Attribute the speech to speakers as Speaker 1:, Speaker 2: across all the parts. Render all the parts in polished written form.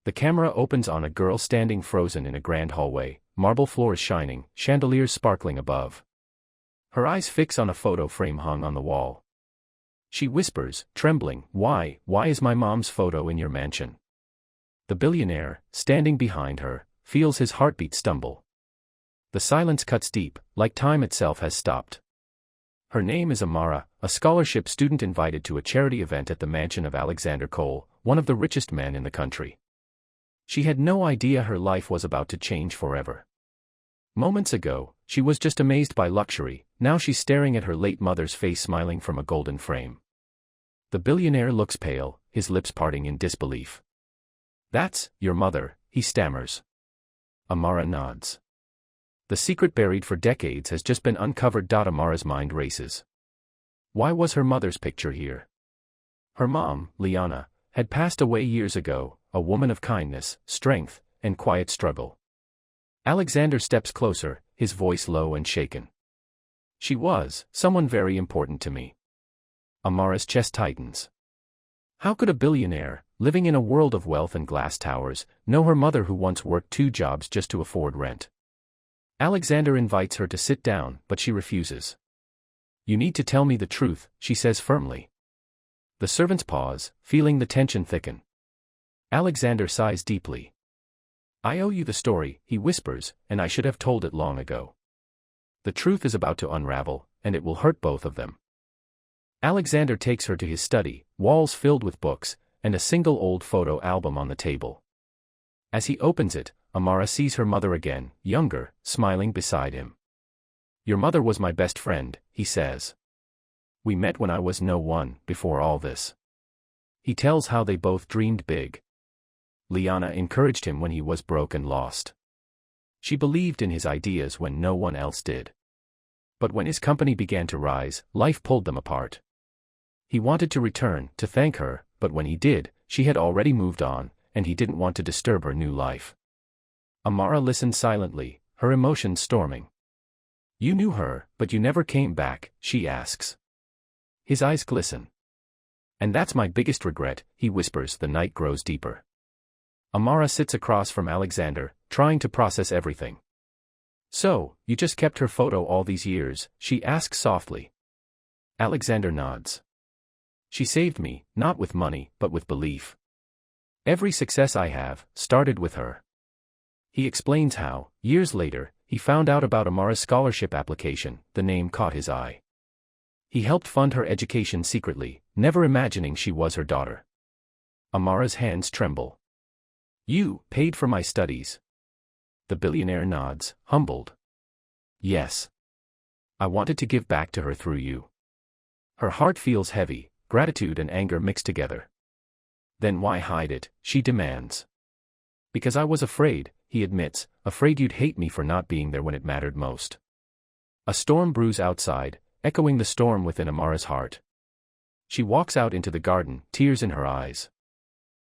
Speaker 1: The camera opens on a girl standing frozen in a grand hallway, marble floors shining, chandeliers sparkling above. Her eyes fix on a photo frame hung on the wall. She whispers, trembling, why is my mom's photo in your mansion? The billionaire, standing behind her, feels his heartbeat stumble. The silence cuts deep, like time itself has stopped. Her name is Amara, a scholarship student invited to a charity event at the mansion of Alexander Cole, one of the richest men in the country. She had no idea her life was about to change forever. Moments ago, she was just amazed by luxury, now she's staring at her late mother's face smiling from a golden frame. The billionaire looks pale, his lips parting in disbelief. That's your mother, he stammers. Amara nods. The secret buried for decades has just been uncovered. Amara's mind races. Why was her mother's picture here? Her mom, Liana, had passed away years ago, a woman of kindness, strength, and quiet struggle. Alexander steps closer, his voice low and shaken. She was someone very important to me. Amara's chest tightens. How could a billionaire, living in a world of wealth and glass towers, know her mother who once worked 2 jobs just to afford rent? Alexander invites her to sit down, but she refuses. You need to tell me the truth, she says firmly. The servants pause, feeling the tension thicken. Alexander sighs deeply. I owe you the story, he whispers, and I should have told it long ago. The truth is about to unravel, and it will hurt both of them. Alexander takes her to his study, walls filled with books, and a single old photo album on the table. As he opens it, Amara sees her mother again, younger, smiling beside him. Your mother was my best friend, he says. We met when I was no one, before all this. He tells how they both dreamed big. Liana encouraged him when he was broke and lost. She believed in his ideas when no one else did. But when his company began to rise, life pulled them apart. He wanted to return, to thank her, but when he did, she had already moved on, and he didn't want to disturb her new life. Amara listened silently, her emotions storming. You knew her, but you never came back, she asks. His eyes glisten. And that's my biggest regret, he whispers. The night grows deeper. Amara sits across from Alexander, trying to process everything. So, you just kept her photo all these years, she asks softly. Alexander nods. She saved me, not with money, but with belief. Every success I have started with her. He explains how, years later, he found out about Amara's scholarship application. The name caught his eye. He helped fund her education secretly, never imagining she was her daughter. Amara's hands tremble. You paid for my studies. The billionaire nods, humbled. Yes. I wanted to give back to her through you. Her heart feels heavy, gratitude and anger mixed together. Then why hide it, she demands. Because I was afraid, he admits, afraid you'd hate me for not being there when it mattered most. A storm brews outside, echoing the storm within Amara's heart. She walks out into the garden, tears in her eyes.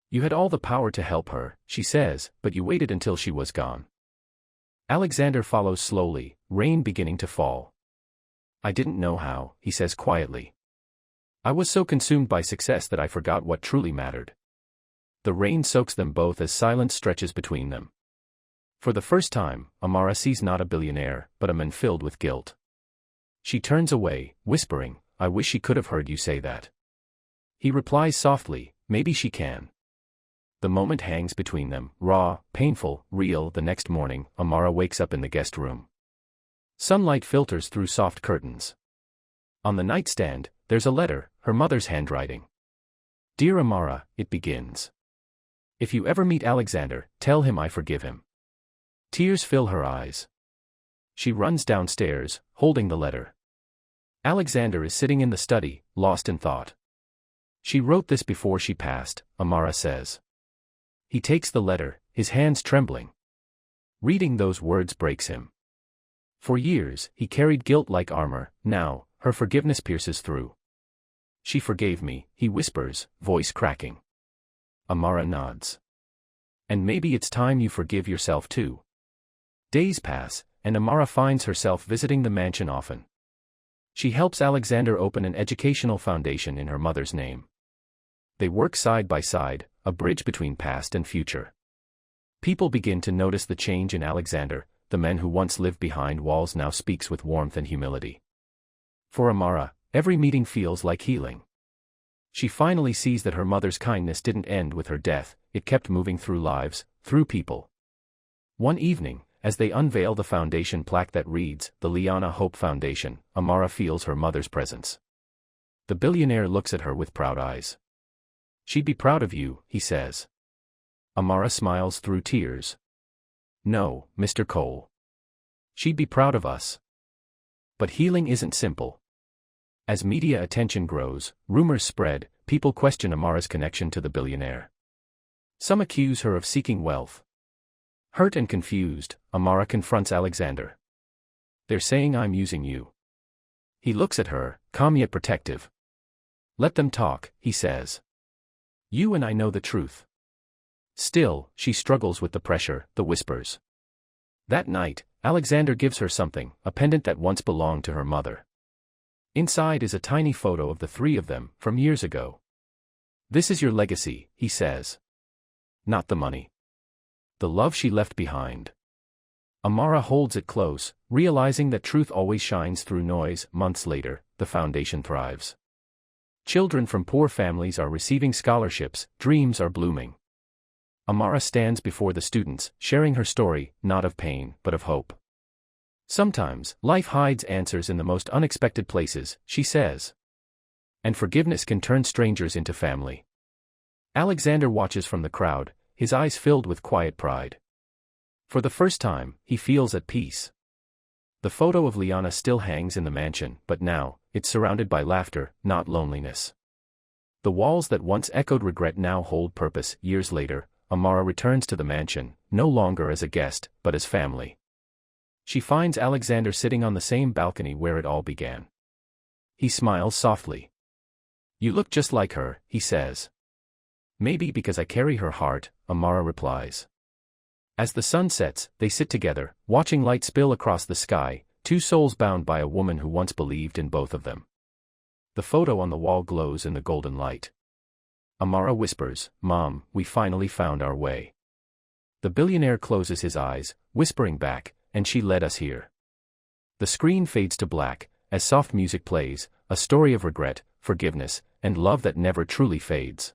Speaker 1: You had all the power to help her, she says, but you waited until she was gone. Alexander follows slowly, rain beginning to fall. I didn't know how, he says quietly. I was so consumed by success that I forgot what truly mattered. The rain soaks them both as silence stretches between them. For the first time, Amara sees not a billionaire, but a man filled with guilt. She turns away, whispering, I wish she could have heard you say that. He replies softly, maybe she can. The moment hangs between them, raw, painful, real. The next morning, Amara wakes up in the guest room. Sunlight filters through soft curtains. On the nightstand, there's a letter, her mother's handwriting. Dear Amara, it begins. If you ever meet Alexander, tell him I forgive him. Tears fill her eyes. She runs downstairs, holding the letter. Alexander is sitting in the study, lost in thought. She wrote this before she passed, Amara says. He takes the letter, his hands trembling. Reading those words breaks him. For years, he carried guilt like armor. Now, her forgiveness pierces through. She forgave me, he whispers, voice cracking. Amara nods. And maybe it's time you forgive yourself too. Days pass, and Amara finds herself visiting the mansion often. She helps Alexander open an educational foundation in her mother's name. They work side by side, a bridge between past and future. People begin to notice the change in Alexander. The man who once lived behind walls now speaks with warmth and humility. For Amara, every meeting feels like healing. She finally sees that her mother's kindness didn't end with her death, it kept moving through lives, through people. One evening, as they unveil the foundation plaque that reads, "The Liana Hope Foundation," Amara feels her mother's presence. The billionaire looks at her with proud eyes. "She'd be proud of you," he says. Amara smiles through tears. "No, Mr. Cole. She'd be proud of us." But healing isn't simple. As media attention grows, rumors spread, people question Amara's connection to the billionaire. Some accuse her of seeking wealth. Hurt and confused, Amara confronts Alexander. "They're saying I'm using you." He looks at her, calm yet protective. "Let them talk," he says. "You and I know the truth." Still, she struggles with the pressure, the whispers. That night, Alexander gives her something, a pendant that once belonged to her mother. Inside is a tiny photo of the three of them, from years ago. "This is your legacy," he says. "Not the money. The love she left behind." Amara holds it close, realizing that truth always shines through noise. Months later, the foundation thrives. Children from poor families are receiving scholarships, dreams are blooming. Amara stands before the students, sharing her story, not of pain, but of hope. "Sometimes, life hides answers in the most unexpected places," she says. "And forgiveness can turn strangers into family." Alexander watches from the crowd, his eyes filled with quiet pride. For the first time, he feels at peace. The photo of Liana still hangs in the mansion, but now, it's surrounded by laughter, not loneliness. The walls that once echoed regret now hold purpose. Years later, Amara returns to the mansion, no longer as a guest, but as family. She finds Alexander sitting on the same balcony where it all began. He smiles softly. "You look just like her," he says. "Maybe because I carry her heart," Amara replies. As the sun sets, they sit together, watching light spill across the sky, two souls bound by a woman who once believed in both of them. The photo on the wall glows in the golden light. Amara whispers, "Mom, we finally found our way." The billionaire closes his eyes, whispering back, "And she led us here." The screen fades to black, as soft music plays, a story of regret, forgiveness, and love that never truly fades.